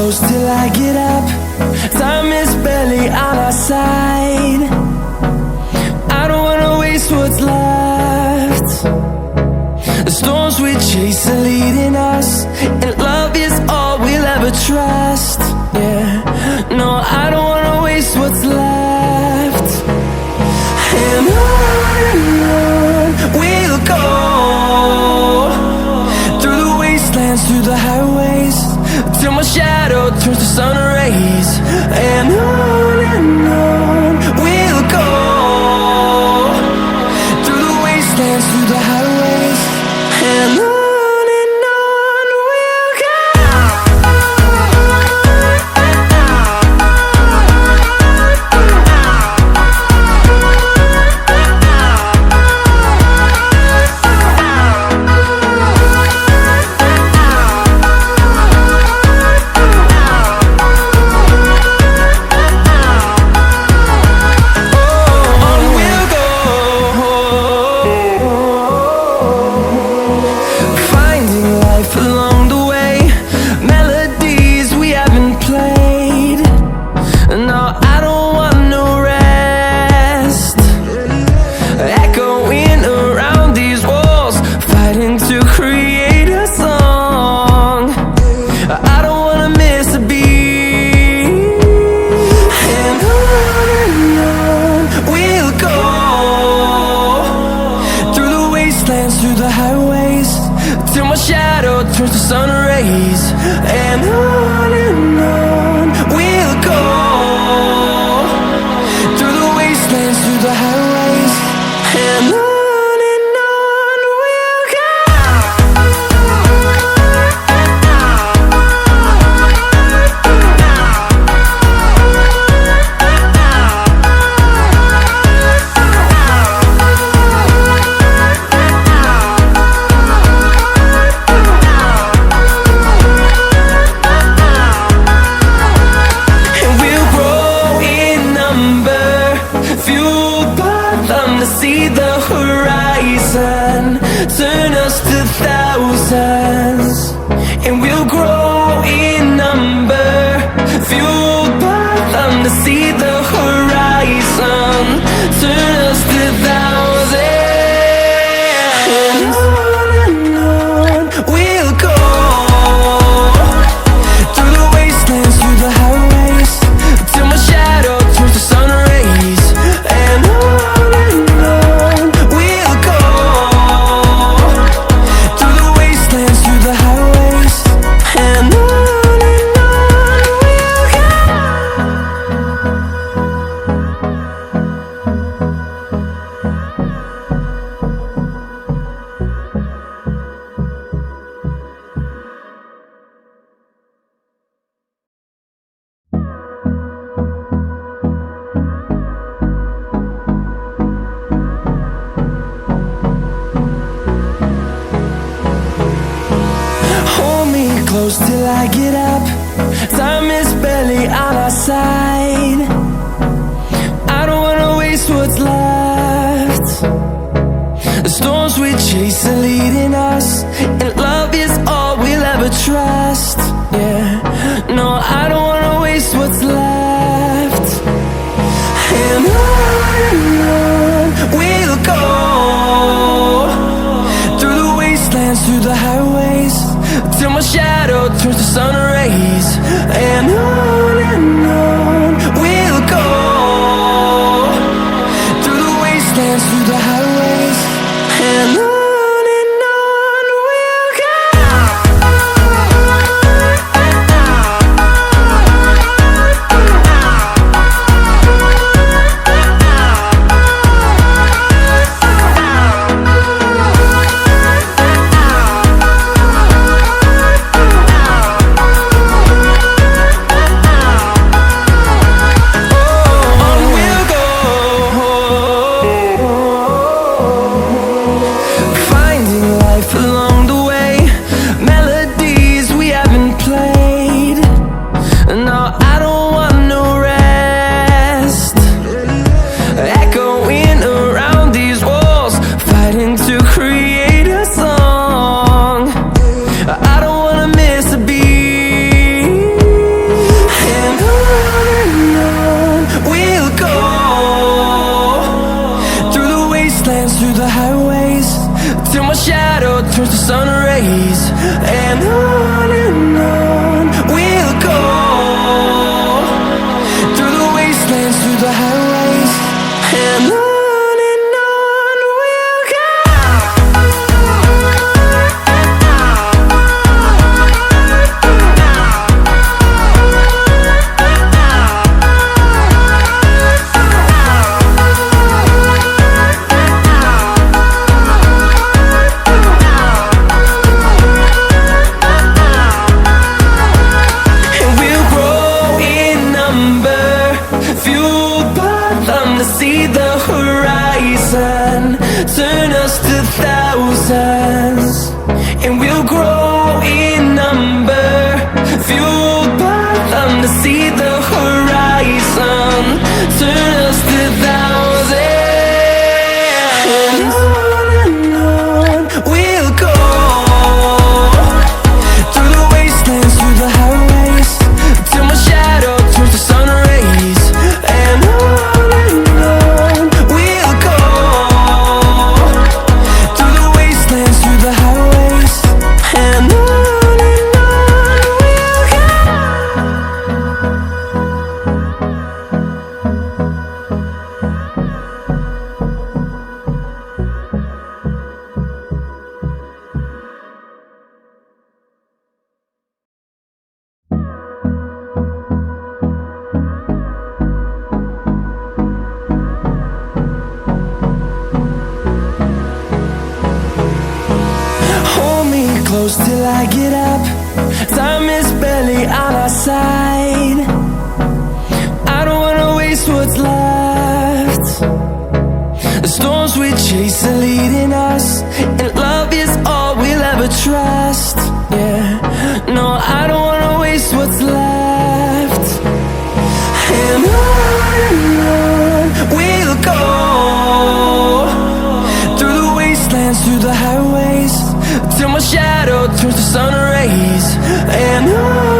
close till I get up. Time is barely on our side. I don't wanna waste what's left. The storms we chase are leading us, and love is all we'll ever trust. Yeah, no, I don't wanna waste what's left. And on we'll go, through the wastelands, through the highways, till my shadow turns to sun rays. And on we'll go, through the wastelands, through the highways, and on we'll go. Through the highways, till my shadow turns to sun rays. And on we'll go, through the wastelands, through the highways, and on we'll go. See the horizon, turn us to thousands, and we'll grow in number, fueled by them. To see the horizon, turn us to thousands, and on we'll go, through the wastelands, through the highways, till my shadow turns to sun rays. And close till I get up. Time is barely on our side. I don't wanna waste what's left. The storms we chase are leading us, and love is all we'll ever trust. Yeah, no, I don't wanna waste what's left. And on we'll go, through the wastelands, through the highways, till my shadow turns to sun rays. And on we'll go, through the wastelands, through the highways, and on. the highways, and on we'll go. And we'll grow in number, fueled by them to see the horizon, turn us to thousands. And we'll grow in number, fueled by them to see the horizon, turn us to thousands. And on we'll go, through the wastelands, through the highways, till my shadow turns to sun rays. And on we'll go, through the wastelands, through the highways, and on we'll go. Hold me close till I get up. Time is barely on our side. I don't wanna waste what's left. The storms we chase are leading us, and love is all we'll ever trust. Yeah, no, I don't wanna waste what's left. And on we'll go, through the wastelands, through the highways, till my shadow turns to sun rays. And on